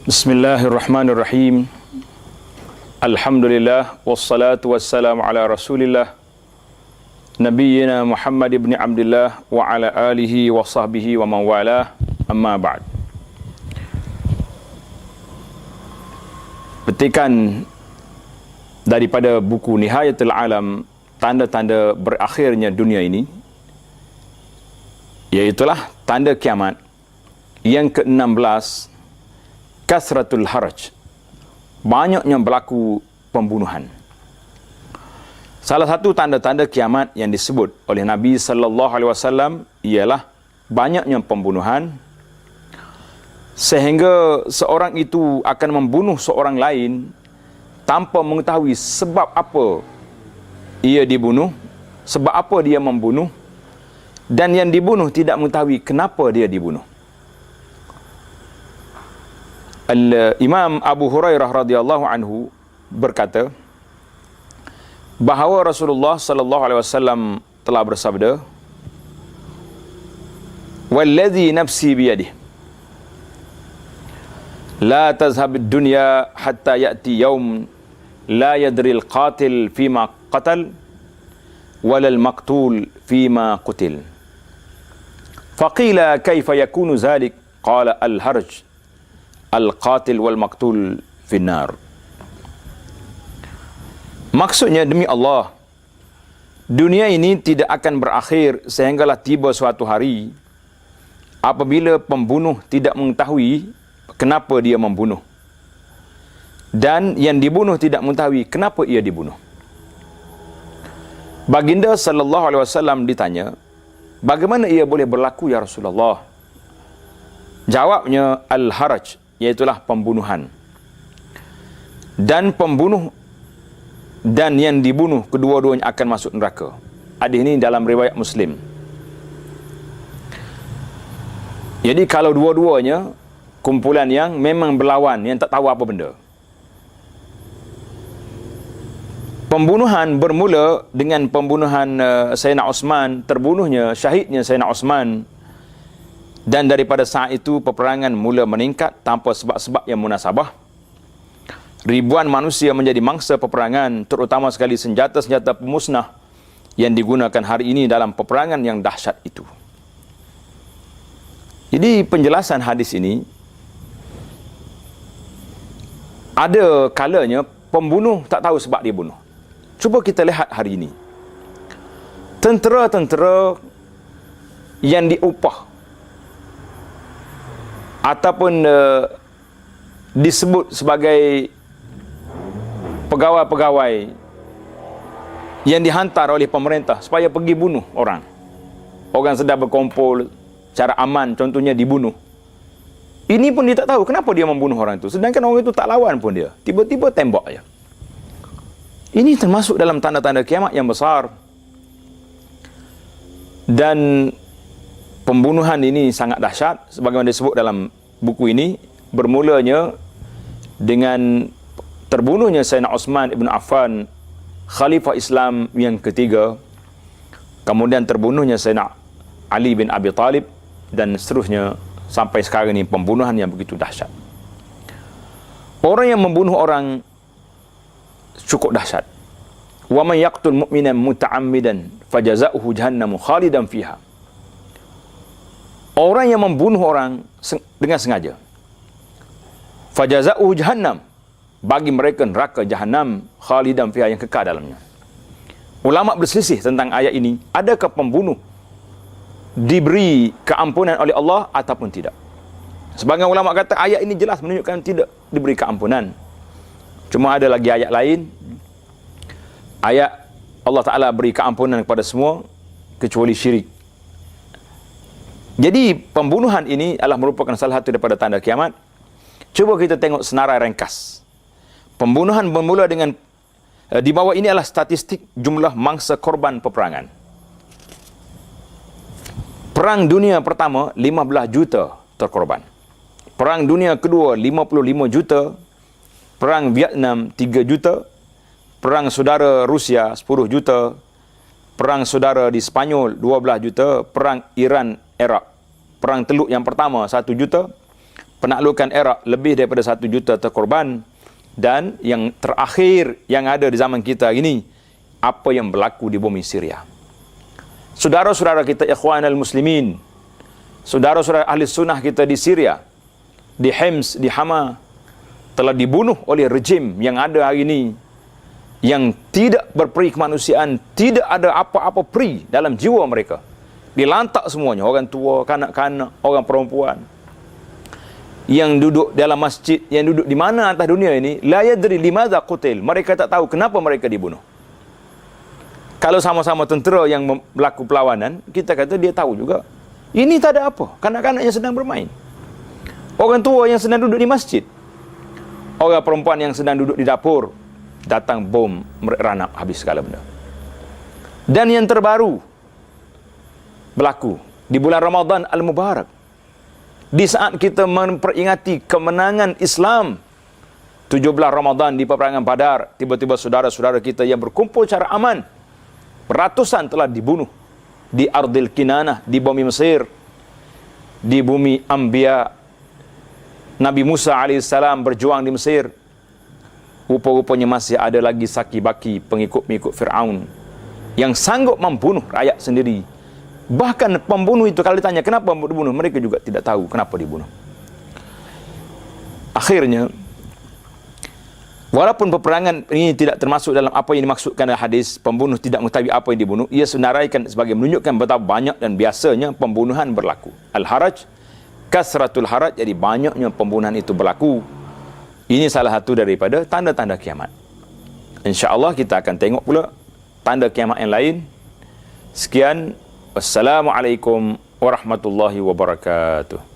Bismillahirrahmanirrahim. Alhamdulillah wassalatu wassalamu ala Rasulillah Nabiyyina Muhammad ibn Abdullah wa ala alihi wa sahbihi wa man walah. Amma ba'd. Petikan daripada buku Nihayatul Alam, tanda-tanda berakhirnya dunia ini, iaitulah tanda kiamat yang ke-16, kasratul haraj, banyaknya berlaku pembunuhan. Salah satu tanda-tanda kiamat yang disebut oleh Nabi sallallahu alaihi wasallam ialah banyaknya pembunuhan, sehingga seorang itu akan membunuh seorang lain tanpa mengetahui sebab apa ia dibunuh, sebab apa dia membunuh, dan yang dibunuh tidak mengetahui kenapa dia dibunuh. Imam Abu Hurairah radhiyallahu anhu berkata bahawa Rasulullah sallallahu alaihi wasallam telah bersabda, "Wallazi nafsi biyadihi, la tazhab ad-dunya hatta ya'ti yawm la yadri al-qatil fima qatal wala al-maqtul fima qutil." Faqila kaifa yakunu dhalik? Qala al-harj al-qatil wal-maqtul finnar. Maksudnya, demi Allah, dunia ini tidak akan berakhir sehinggalah tiba suatu hari apabila pembunuh tidak mengetahui kenapa dia membunuh, dan yang dibunuh tidak mengetahui kenapa ia dibunuh. Baginda sallallahu alaihi wasallam ditanya, bagaimana ia boleh berlaku ya Rasulullah? Jawabnya, al-haraj, iaitulah pembunuhan. Dan pembunuh dan yang dibunuh kedua-duanya akan masuk neraka. Hadis ini dalam riwayat Muslim. Jadi kalau dua-duanya kumpulan yang memang berlawan, yang tak tahu apa benda. Pembunuhan bermula dengan pembunuhan Sayyidina Osman, terbunuhnya, syahidnya Sayyidina Osman. Dan daripada saat itu peperangan mula meningkat tanpa sebab-sebab yang munasabah. Ribuan manusia menjadi mangsa peperangan, terutama sekali senjata-senjata pemusnah yang digunakan hari ini dalam peperangan yang dahsyat itu. Jadi penjelasan hadis ini, ada kalanya pembunuh tak tahu sebab dia bunuh. Cuba kita lihat hari ini. Tentera-tentera yang diupah ataupun disebut sebagai pegawai-pegawai yang dihantar oleh pemerintah supaya pergi bunuh orang. Orang sedang berkumpul cara aman, contohnya dibunuh. Ini pun dia tak tahu kenapa dia membunuh orang itu, sedangkan orang itu tak lawan pun dia. Tiba-tiba tembak aja. Ini termasuk dalam tanda-tanda kiamat yang besar. Dan pembunuhan ini sangat dahsyat, sebagaimana disebut dalam buku ini. Bermulanya dengan terbunuhnya Sayyidina Uthman ibn Affan, Khalifah Islam yang ketiga. Kemudian terbunuhnya Sayyidina Ali bin Abi Talib, dan seterusnya sampai sekarang ini pembunuhan yang begitu dahsyat. Orang yang membunuh orang cukup dahsyat. Wa man yaqtul mu'minan muta'ammidan fajaza'uhu jahannamu khalidan fiha. Orang yang membunuh orang dengan sengaja, fajaza'uhu jahannam, bagi mereka neraka jahanam, khalidan fiha, yang kekal dalamnya. Ulama berselisih tentang ayat ini, adakah pembunuh diberi keampunan oleh Allah ataupun tidak. Sebagian ulama kata ayat ini jelas menunjukkan tidak diberi keampunan. Cuma ada lagi ayat lain, ayat Allah Ta'ala beri keampunan kepada semua kecuali syirik. Jadi pembunuhan ini adalah merupakan salah satu daripada tanda kiamat. Cuba kita tengok senarai ringkas. Pembunuhan bermula dengan, di bawah ini adalah statistik jumlah mangsa korban peperangan. Perang dunia pertama 15 juta terkorban. Perang dunia kedua 55 juta. Perang Vietnam 3 juta. Perang saudara Rusia 10 juta. Perang saudara di Spanyol 12 juta. Perang Iran Iraq, perang Teluk yang pertama 1 juta. penaklukan Iraq, lebih daripada 1 juta terkorban. Dan yang terakhir yang ada di zaman kita ini, apa yang berlaku di bumi Syria. Saudara-saudara kita ikhwanal muslimin, saudara-saudara ahli sunnah kita di Syria, di Hims, di Hama, telah dibunuh oleh rejim yang ada hari ini, yang tidak berperi kemanusiaan, tidak ada apa-apa peri dalam jiwa mereka. Dilantak semuanya, orang tua, kanak-kanak, orang perempuan. Yang duduk dalam masjid, yang duduk di mana atas dunia ini, la yadri limadza qutil. Mereka tak tahu kenapa mereka dibunuh. Kalau sama-sama tentera yang berlaku perlawanan, kita kata dia tahu juga. Ini tak ada apa, kanak-kanak yang sedang bermain. Orang tua yang sedang duduk di masjid. Orang perempuan yang sedang duduk di dapur, datang bom, meranap, habis segala benda. Dan yang terbaru berlaku di bulan Ramadan Al-Mubarak, di saat kita memperingati kemenangan Islam 17 Ramadan di peperangan Badar, tiba-tiba saudara-saudara kita yang berkumpul secara aman, ratusan telah dibunuh di Ardil Kinanah, di bumi Mesir, di bumi Anbiya. Nabi Musa alaihissalam berjuang di Mesir. Rupa-rupanya masih ada lagi saki-baki pengikut-pengikut Fir'aun yang sanggup membunuh rakyat sendiri. Bahkan pembunuh itu kalau ditanya kenapa dibunuh, mereka juga tidak tahu kenapa dibunuh. Akhirnya, walaupun peperangan ini tidak termasuk dalam apa yang dimaksudkan dalam hadis, pembunuh tidak mengetahui apa yang dibunuh, ia senaraikan sebagai menunjukkan betapa banyak dan biasanya pembunuhan berlaku. Al-Haraj, kasratul haraj, jadi banyaknya pembunuhan itu berlaku. Ini salah satu daripada tanda-tanda kiamat. InsyaAllah kita akan tengok pula tanda kiamat yang lain. Sekian. Wassalamualaikum warahmatullahi wabarakatuh.